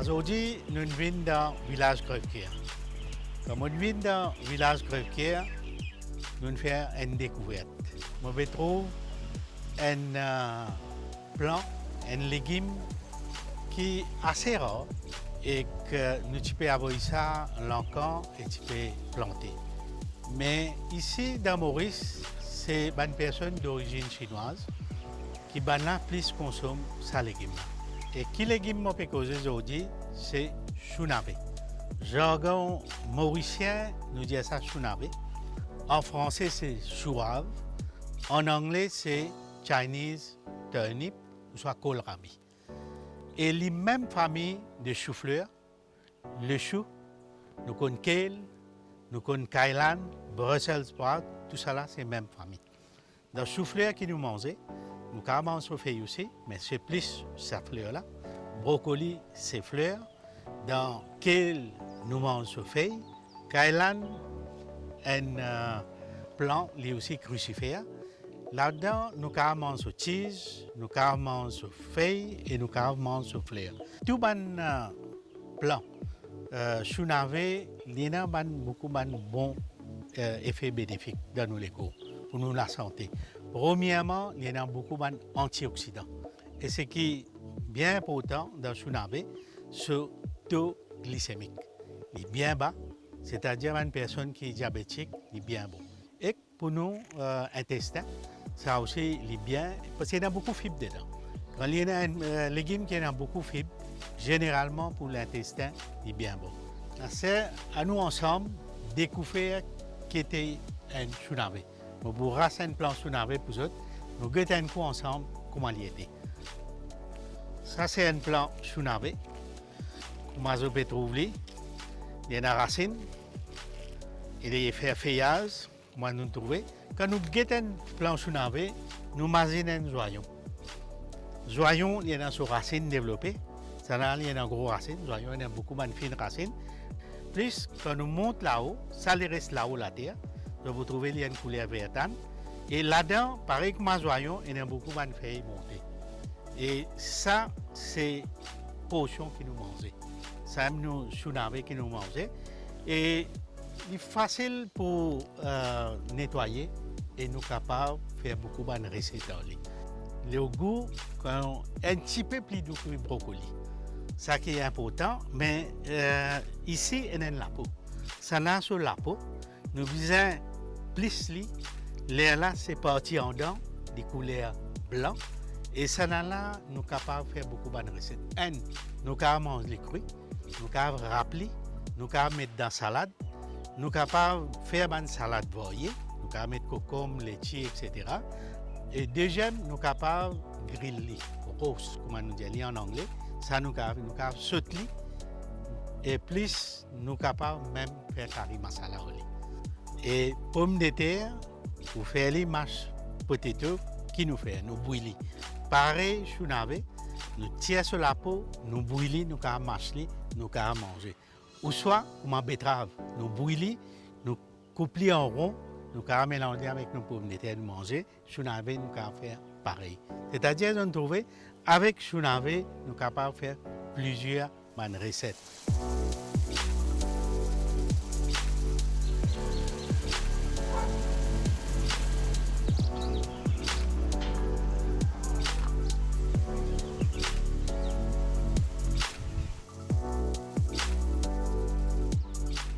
Aujourd'hui, nous vivons dans le village Grevkier. Comme nous vivons dans le village Grevkier, nous faisons une découverte. Nous trouvons un plant, un légume qui est assez rare et que nous pouvons avoir ça l'encan et tu peux planter. Mais ici, dans Maurice, c'est une personne d'origine chinoise qui plus consomme ce légume. Et qui légume que je peux causer aujourd'hui, c'est chou-navé. Jargon mauricien, nous dit ça chou-navé. En français, c'est chou-rave. En anglais, c'est Chinese turnip, ou soit kohlrabi. Et les mêmes familles de chou-fleur, le chou, nous connaissons kale, nous connaissons kailan, Brussels sprout, tout ça là, c'est la même famille. Dans le chou-fleur que nous mangeons, nous avons des feuilles aussi, mais c'est plus cette fleur-là. Brocoli, c'est fleurs. Dans kale, nous mangeons des feuilles. Kailan, un plant, lui aussi crucifère. Là-dedans, nous avons des cheese, nous avons des feuilles et nous avons des fleurs. Tout les plants, chou-navé, il y a beaucoup de bons effets bénéfiques dans nos légumes pour nous la santé. Premièrement, il y a beaucoup d'antioxydants. Et ce qui est bien important dans le chou-navé, c'est le taux glycémique. Il est bien bas, c'est-à-dire une personne qui est diabétique, il est bien bon. Et pour nous, intestin, ça aussi il est bien, parce qu'il y a beaucoup de fibres dedans. Quand il y a un légume qui a beaucoup de fibres, généralement pour l'intestin, il est bien bon. C'est à nous ensemble découvrir qui était un chou-navé. Nous vous rassez un plan chou-navé pour vous, nous goûtons un coup ensemble comment il était. Ça c'est un plan chou-navé. Comment vous pouvez trouver? Il y a une racine, il y a fait feuillage, comment nous trouver. Quand nous goûtons un plan chou-navé, nous imaginons un joyon. Joyon, il y a une racine développée. Ça là, il y a une grosse racine. Joyon, il y a beaucoup de fines racines. Plus, quand nous montons là-haut, ça reste là-haut la terre. Vous trouvez qu'il y a une couleur verte. Et là-dedans, pareil comme un joyon, il y a beaucoup de feuilles montées. Et ça, c'est la potion que nous mangeons. Ça, c'est le chou-navé que nous mangeons. Et il est facile pour nettoyer et nous sommes capables de faire beaucoup de recettes. Le goût, un petit peu plus doux que le brocoli. Ça qui est important, mais ici, il y a la peau. Ça là sur la peau, nous visons plus l'air là, c'est parti en dents, des couleurs blanches. Et ça là, nous sommes capables de faire beaucoup de recettes. Nous sommes capables de manger les crues, nous sommes capables de rappeler, nous sommes capables de mettre dans la salade, nous sommes capables de faire une salade broyée, nous sommes capables de mettre concombre, laitier, etc. Et deuxième, nous sommes capables de griller, roast, comme on dit en anglais. Ça, nous sommes capables de sauter. Et plus, nous sommes capables même de faire curry masala. Et pommes de terre, pour faire les mashed potatoes, qui nous fait? Nous bouillons. Pareil, chou-navé, nous tirons sur la peau, nous bouillons, nous pouvons mâcher, nous pouvons manger. Ou soit, comme en betterave, nous bouillons, nous coupons en rond, nous pouvons mélanger avec nos pommes de terre, nous manger. Chou-navé, nous pouvons faire pareil. C'est-à-dire, nous trouvons, avec chou-navé, nous sommes capables de faire plusieurs recettes.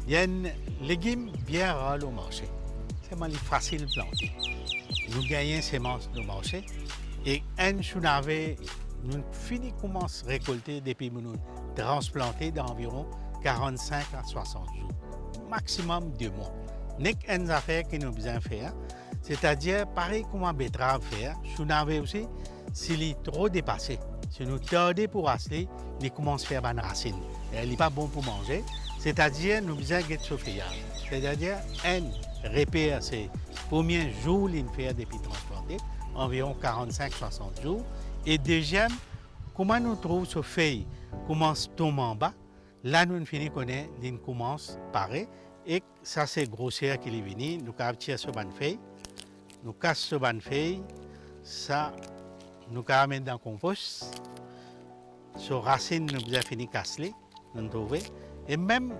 Il y a un légume bien rare au marché. C'est facile de planter. Nous gagnons ces semences au marché et un chou-navé, nous commençons à récolter depuis nous transplanter d'environ 45 à 60 jours. Maximum 2 mois. N'est qu'une affaire que nous besoin faire. C'est-à-dire, pareil comme un betterave faire, chou-navé aussi, s'il est trop dépassé, si nous tardons pour acheter, il commence à faire une racine. Il n'est pas bon pour manger. C'est-à-dire, nous besoin de ce feuillage. C'est-à-dire, un repère, c'est combien de jours il fait depuis transplanter, environ 45-60 jours. Et deuxième, comment nous trouvons ce feuille commence à tomber en bas. Là, nous finissons connaître, il commence à paraître. Et ça, c'est grossière qui est venu. Nous avons tiré ce ban feuille, nous cassons ce ban feuille, ça, nous avons mis dans le compost. Sur racine, nous avons fini casser, nous trouver. Et même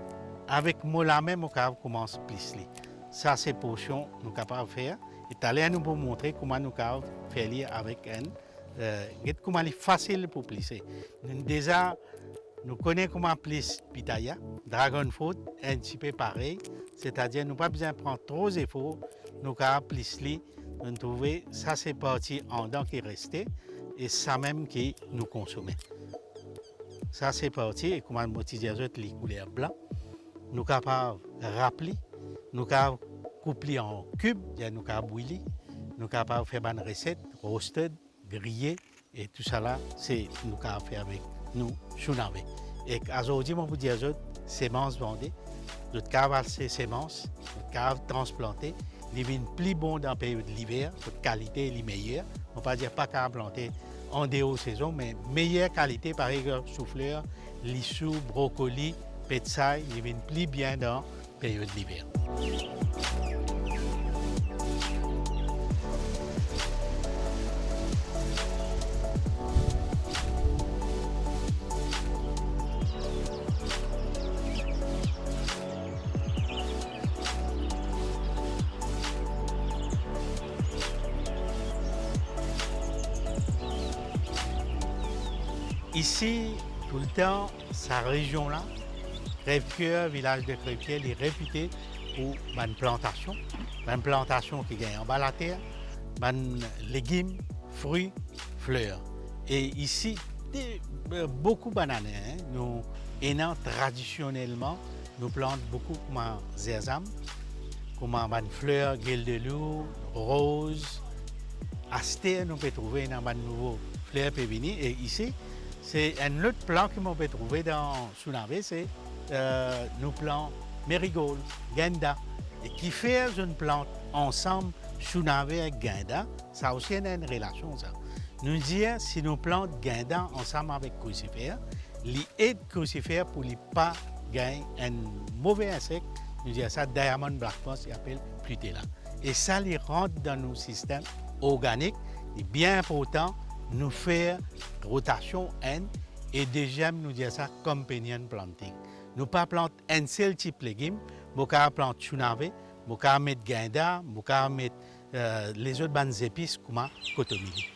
avec mola même, on commence à plisser. Ça, c'est potion nous sommes capables de faire. Et tout nous pour montrer comment nous pouvons faire avec un. Comment il est facile pour plisser. Déjà, nous connaissons comment plisser pitaya, dragon fruit, un petit peu pareil. C'est-à-dire, nous n'avons pas besoin de prendre trop d'efforts. Nous pouvons plisser. Nous trouver ça, c'est parti en dents qui est resté. Et ça même qui nous consomme. Ça, c'est parti. Et comment nous utilisons les couleurs blancs. Nous sommes capables de rappeler. Nous sommes capables de couper en cubes. Nous sommes capables de bouillir. Nous sommes capables de faire une recette, roasted, grillé. Et tout ça là, c'est nous capables de faire avec nous, chounavé. Et aujourd'hui, je vous dis, semences vendées. Nous sommes capables de ces semences. Nous sommes capables de transplanter. Les vignes plus bonnes dans la période de l'hiver, de qualité est meilleure. On ne peut pas dire pas qu'à planter en dehors de saison, mais meilleure qualité, par exemple, chou-fleur, lissou, brocoli, petsaï, les vignes plus bien dans la période de l'hiver. Ici, tout le temps, sa région-là, Crèvecoeur, village de Crèvecoeur, est réputé pour une plantation. Une plantation qui gagne en bas la terre, légumes, fruits, fleurs. Et ici, beaucoup de bananes. Nous, traditionnellement, nous plantons beaucoup comme zézam, comme une fleur, gueule de loup, rose. Astère, nous pouvons trouver dans une nouvelle fleur pévini. Et ici, c'est un autre plant que l'on peut trouver dans Sounavé, c'est nos plants marigold, guinda. Et qui fait une plante ensemble, Sounavé et guinda, ça aussi a une relation. Ça. Nous disons, si nous plantons guinda ensemble avec crucifère, les aides crucifères pour ne pas gagner un mauvais insecte, nous disons ça, Diamond Black Moss, il appelle Plutella. Et ça les rentre dans nos systèmes organiques, c'est bien important. Nous faire rotation N et déjà nous disons ça companion planting. Nous pas planter un seul type de légumes, nous pouvons planter chounavé, nous pouvons mettre guinda, nous pouvons mettre les autres bonnes épices comme cotomili.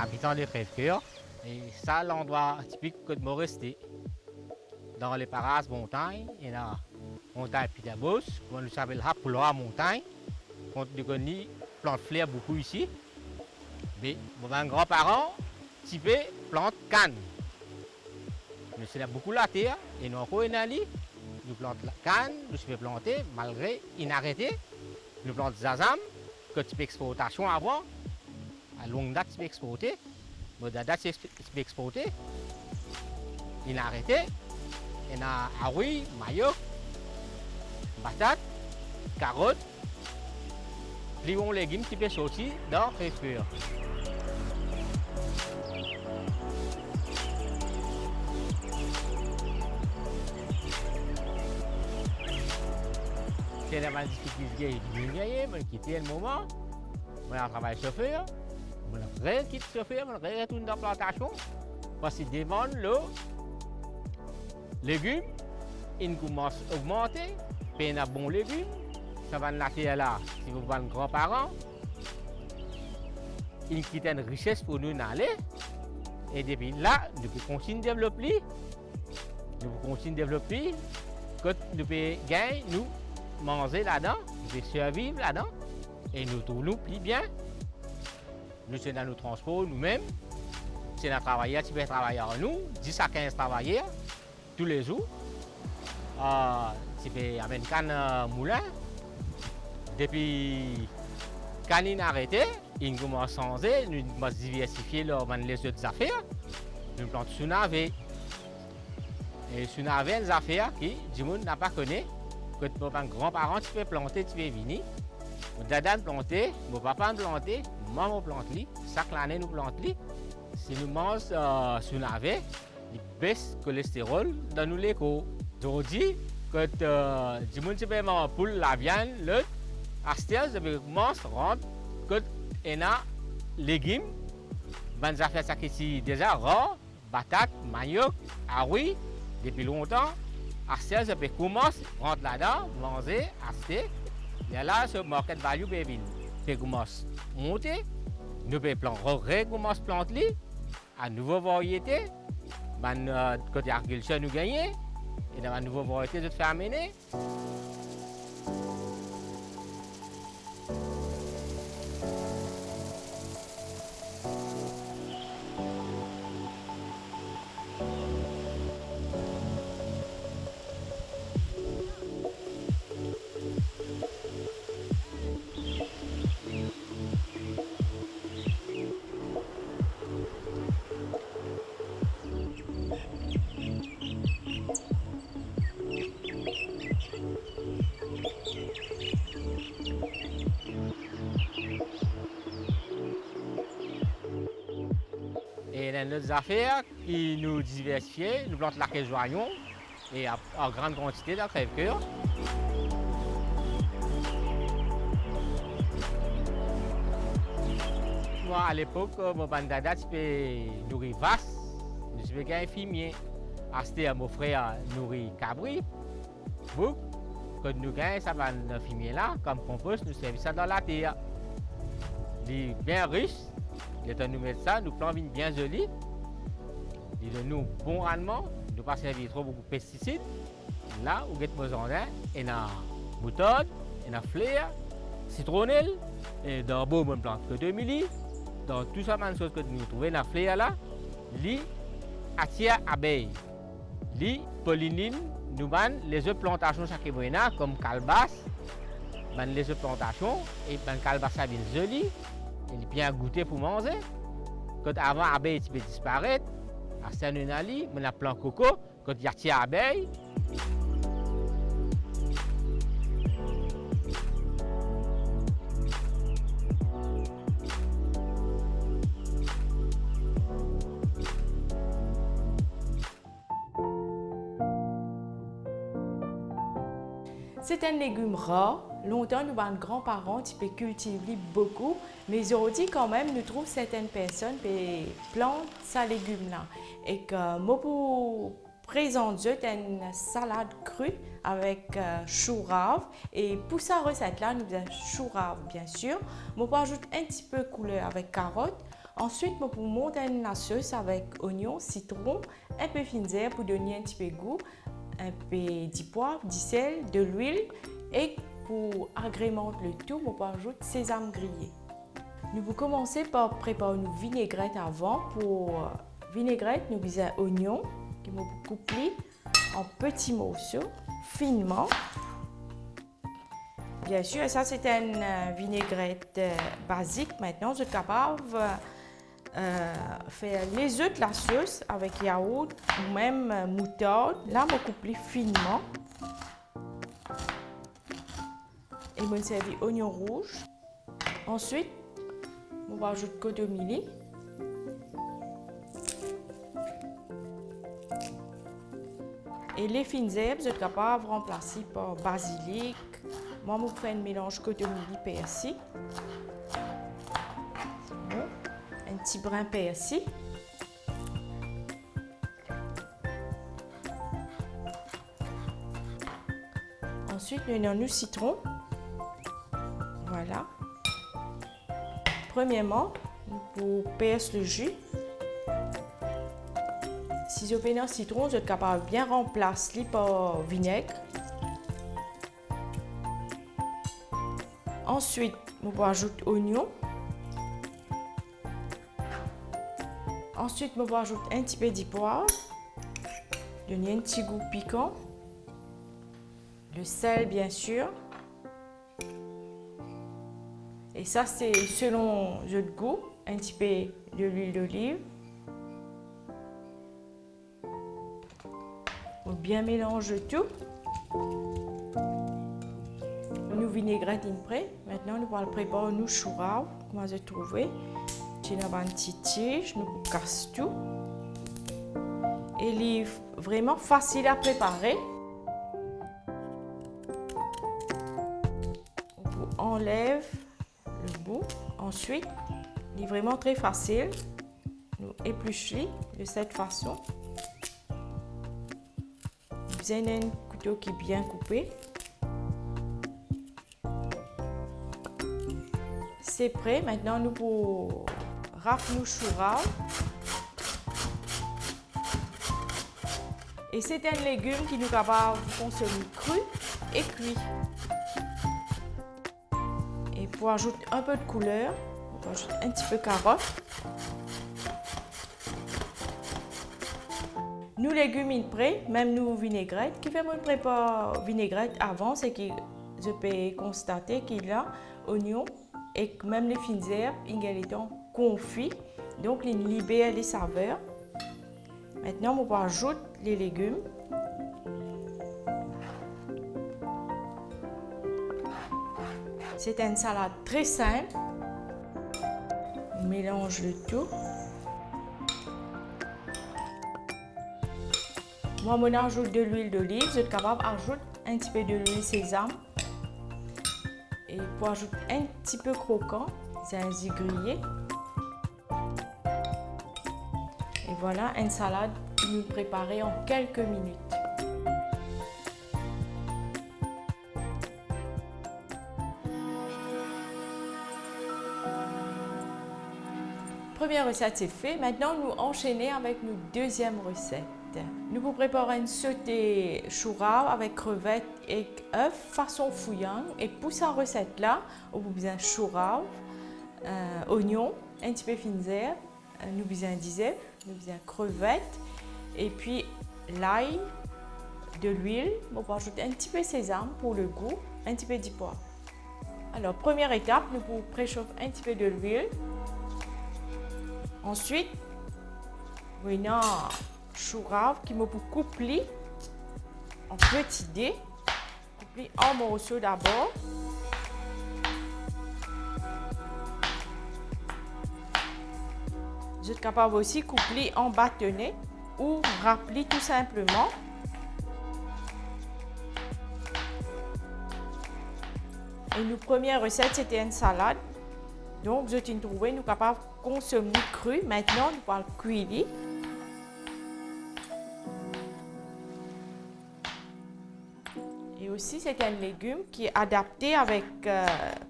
Habitant de Crèvecoeur, et ça l'endroit typique de Moresté. Dans les parages montagnes, il y a la montagne Pitabos, on nous appelle la montagne. On connaît plante fleurs beaucoup ici. Mais mon grand-parent, typé plante canne. Mais c'est là beaucoup la terre, et nous encore une année, nous plantons la canne, nous pouvons planter malgré inarrêté. Nous plantons zazam, que type exportation avant. À longue date, c'est exporté. À date, c'est exporté. Il a arrêté. Il a aoui, maillot, patate, carottes, les bons légumes qui peuvent sortir dans Crèvecoeur. C'est la difficulté de quitter le moment. On a un travail chauffeur. On a quitte chauffeur, on retourne dans la plantation. Parce qu'il demande le légumes, ils commencent à augmenter, puis il y a bons légumes, ça va la terre là, si vous voyez grands-parents, ils quittent une richesse pour nous aller. Et depuis là, nous pouvons continuer de développer, que nous pouvons gagner, nous manger là-dedans, nous pouvons survivre là-dedans, et nous tournons plus bien. Nous sommes dans nos transports nous-mêmes, c'est un travailleur qui peut travailler en nous, 10 à 15 travailleurs, tous les jours. Tu peux amener un moulin. Depuis quand il a arrêté, il commence à changer, nous commençons à diversifier les autres affaires. Nous plantons sous navet. Et sous navet, des affaires qui, du monde n'a pas connu, que ton grand-parent, tu peux planter, tu peux venir. Mon dada planter, mon papa planter, maman plante, chaque année nous plante. si nous mangeons sous navet, il baisse le cholestérol dans nos léco. Aujourd'hui, quand du monde peut manger pour la viande, le astel, je mange rentre quand on a légumes, ben ça fait ça qui déjà raw, patates, manioc, oui, depuis longtemps. Astel, je peux commencer rentre là-dedans, manger, acheter. Et là, ce market value baby, c'est commence monter. Nous pouvons recommencer planter à nouveau variété. Côté agriculture, nous gagnons. Et dans la nouvelle variété, de faire amener. Et dans nos affaires qui nous diversifient, nous plantons la caisse joignon et en grande quantité dans le crève-cœur. Moi, à l'époque, mon bandada, tu peux nourrir vache, tu peux gagner fumier. Acheter à mon frère nourrir cabri, bouc. Quand nous gagnons ça va fumier là, comme compost, nous servons ça dans la terre. Il est bien riche. Le temps de nous mettre ça, nous plantons bien joli. Il donne nous bon rendement. Nous ne pas servir trop beaucoup de pesticides. Là, où est-ce que il y a moutarde, il y a fleur, citronnelle, et dans le beau, on plante que 2 milli. Dans tout ça, même chose que nous trouvons dans la fleur là, li attire abeilles. Li pollinine, nous ban les autres plantations chaque mois comme calebasse, ban les autres plantations et ban calebasse ça bien joli. Il est bien goûté pour manger. Quand avant l'abeille peut disparaître, à Saint-Nali, on a plein de coco. Quand il y a des abeilles, c'est un légume rare. Longtemps, nos grands-parents qui cultivaient beaucoup, mais aujourd'hui, quand même, nous trouvons certaines personnes qui plantent ce légume-là. Et que moi, pour présenter une salade crue avec chou rave. Et pour cette recette-là, nous avons chou rave, bien sûr. Moi, je ajoute un petit peu de couleur avec carotte. Ensuite, je peux monter une sauce avec oignon, citron, un peu de herbe pour donner un petit peu de goût, un peu de poivre, du sel, de l'huile et pour agrémenter le tout, je peux ajouter sésame grillé. Nous pouvons commencer par préparer une vinaigrette avant. Pour vinaigrette, nous avons oignon qui nous couper en petits morceaux finement. Bien sûr, ça c'est une vinaigrette basique. Maintenant, je suis capable de faire les œufs de la sauce avec yaourt ou même moutarde. Là, je coupe finement. Et je servir oignon rouge. Ensuite, on va ajouter cotomili. Et les fines herbes, je suis capable de remplacer par basilic. Moi, je fais un mélange cotomili persil. Bon. Un petit brin persil. Ensuite, nous avons le citron. Voilà. Premièrement, pour percer le jus. Si je fais un citron, je suis capable de bien remplacer par vinaigre. Ensuite, je vais ajouter oignon. Ensuite, je vais ajouter un petit peu de poivre. Donner un petit goût piquant. Le sel, bien sûr. Et ça, c'est selon le goût. Un petit peu de l'huile d'olive. On bien mélange tout. Nous vinaigrette prêt. Maintenant, nous allons préparer nos choux raves. Comment j'ai trouvé. dans une petite tige, nous casse tout. Et il est vraiment facile à préparer. On enlève le bout. Ensuite, il est vraiment très facile. Nous éplucher de cette façon. Vous avez un couteau qui est bien coupé. C'est prêt. Maintenant, nous pour rafler nos chouraves. Et c'est un légume qui nous est capable de consommer cru et cuit. Et pour ajouter un peu de couleur, on va ajouter un petit peu de carotte. Nous légumes in prêt, même nous vinaigrette. Qui fait mon prépare vinaigrette avant, c'est que je peux constater qu'il y a oignons et même les fines herbes, ils sont confits, donc ils libèrent les saveurs. Maintenant, on va ajouter les légumes. C'est une salade très simple. On mélange le tout. Moi, on ajoute de l'huile d'olive. Vous êtes capable d'ajouter un petit peu de l'huile sésame. Et pour ajouter un petit peu croquant, c'est un grillé. Et voilà une salade que nous préparons en quelques minutes. Première recette, c'est fait. Maintenant, nous enchaînons avec notre deuxième recette. Nous vous préparons une sauté chourave avec crevettes et œufs façon fouillant. Et pour cette recette-là, on a besoin de chourave, oignons, un petit peu fines herbes, nous avons besoin d'isève, nous avons besoin de crevettes et puis l'ail, de l'huile. On va ajouter un petit peu de sésame pour le goût, un petit peu de poivre. Alors, première étape, nous pouvons préchauffer un petit peu de l'huile. Ensuite, on a chourave qui me pour couper en petits dés, couper en morceaux d'abord. Vous êtes capable aussi de couper en bâtonnets ou râper tout simplement. Et notre première recette, c'était une salade. Donc, vous êtes trouvé, nous sommes capables de consommer cru. Maintenant, nous allons cuire. Et aussi, c'est un légume qui est adapté avec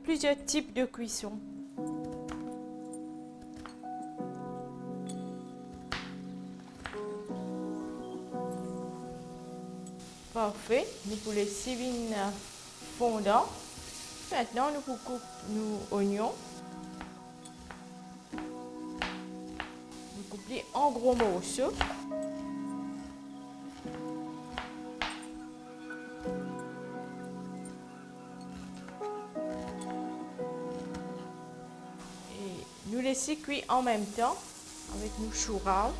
plusieurs types de cuisson. Parfait. Nous pouvons laisser fondant. Maintenant, nous coupons nos oignons. Nous coupons en gros morceaux. Et nous laisser cuire en même temps avec nos chouraves.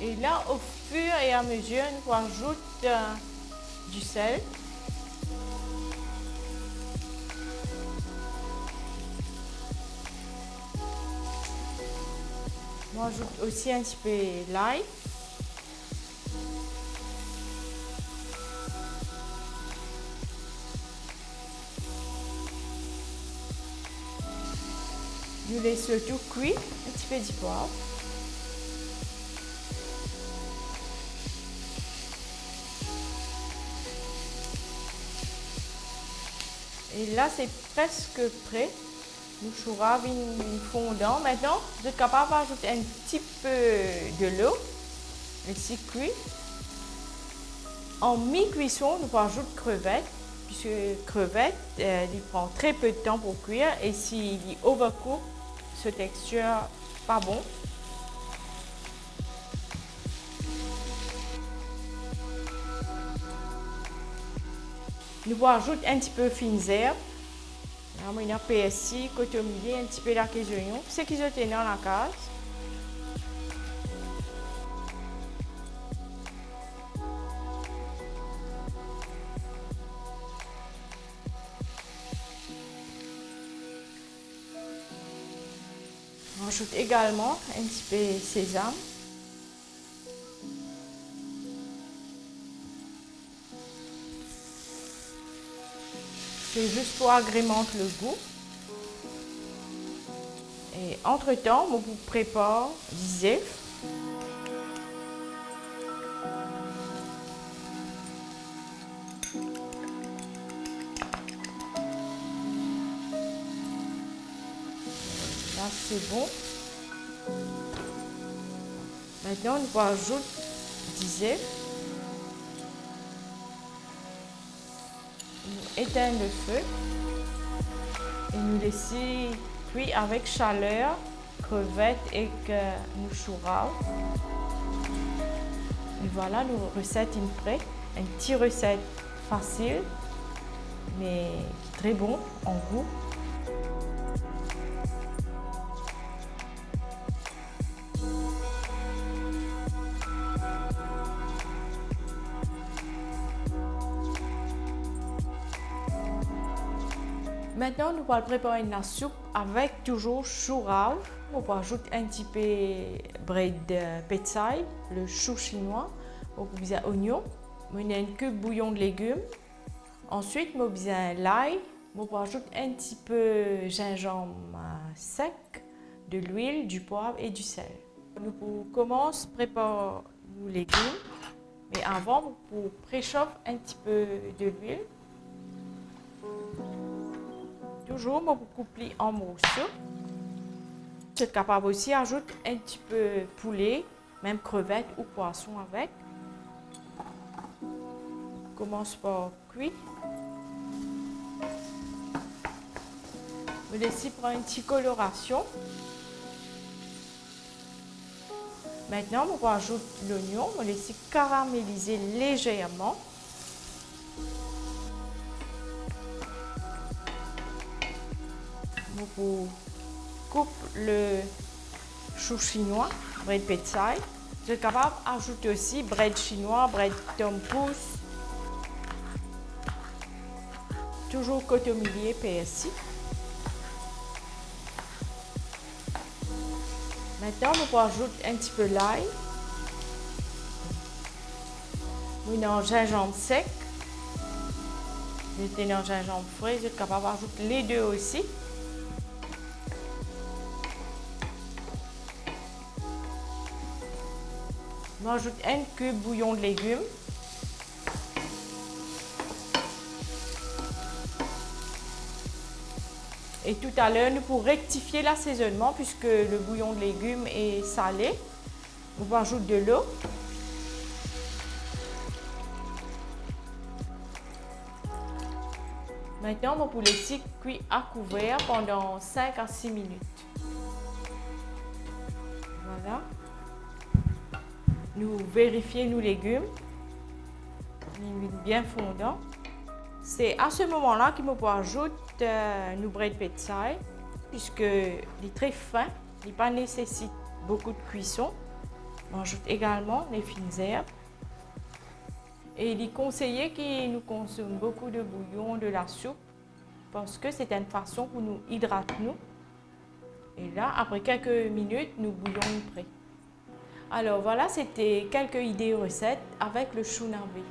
Et là, au fur et à mesure, nous rajoutons du sel. On ajoute aussi un petit peu l'ail. Nous laissons tout cuire, un petit peu de poivre. Et là, c'est presque prêt. Nos chouraves fondant. Maintenant, vous êtes capable d'ajouter un petit peu de l'eau. Laissez cuire. En mi-cuisson, nous ajoutons crevettes. Puisque crevettes, il prend très peu de temps pour cuire. Et s'il overcook, cette texture pas bon. Nous ajoutons un petit peu de fines herbes. Là, il y a persil, cotomilé, un petit peu d'accueil d'oignon. C'est qu'ils ont dans la case. ajoute également un petit peu de sésame. C'est juste pour agrémenter le goût. Et entre-temps, je vous prépare des œufs. Là, c'est bon. Maintenant, on va ajouter des œufs. Nous éteignons le feu et nous laissons cuire avec chaleur, crevettes et mouchoura. Et voilà, nos recettes sont prêtes. Une petite recette facile, mais très bon en goût. Maintenant, nous allons préparer la soupe avec toujours chou rave. On va ajouter un petit peu de petsai, le chou chinois. On va besoin d'oignons, un cube bouillon de légumes. Ensuite, on va besoin l'ail. On va ajouter un petit peu de gingembre sec, de l'huile, du poivre et du sel. Nous commençons à préparer nos légumes. Mais avant, on préchauffe un petit peu de l'huile. Toujours, je coupe en morceaux. Je suis capable aussi d'ajouter un petit peu de poulet, même crevettes ou poisson avec. Je commence par cuire. Je laisse prendre une petite coloration. Maintenant, on va ajouter l'oignon. On laisse caraméliser légèrement. On coupe le chou chinois, bread petsai. Je suis capable d'ajouter aussi bread chinois, bread tom pouce. Toujours cotomilier persil. Maintenant, on va ajouter un petit peu l'ail. Un gingembre sec. J'ai un gingembre frais, je suis capable d'ajouter les deux aussi. On ajoute un cube bouillon de légumes. Et tout à l'heure, nous pour rectifier l'assaisonnement, puisque le bouillon de légumes est salé, on va ajouter de l'eau. Maintenant, on va laisser cuire à couvert pendant 5 à 6 minutes. Voilà. Nous vérifions nos légumes, bien fondants. C'est à ce moment-là qu'il me peut ajouter nos bread petsai, puisque il est très fin, il ne nécessite pas beaucoup de cuisson. On ajoute également les fines herbes. Et il est conseillé que nous consommions beaucoup de bouillon, de la soupe, parce que c'est une façon pour nous hydrater. Et là, après quelques minutes, nous bouillons prêt. Alors voilà, c'était quelques idées recettes avec le chou navé.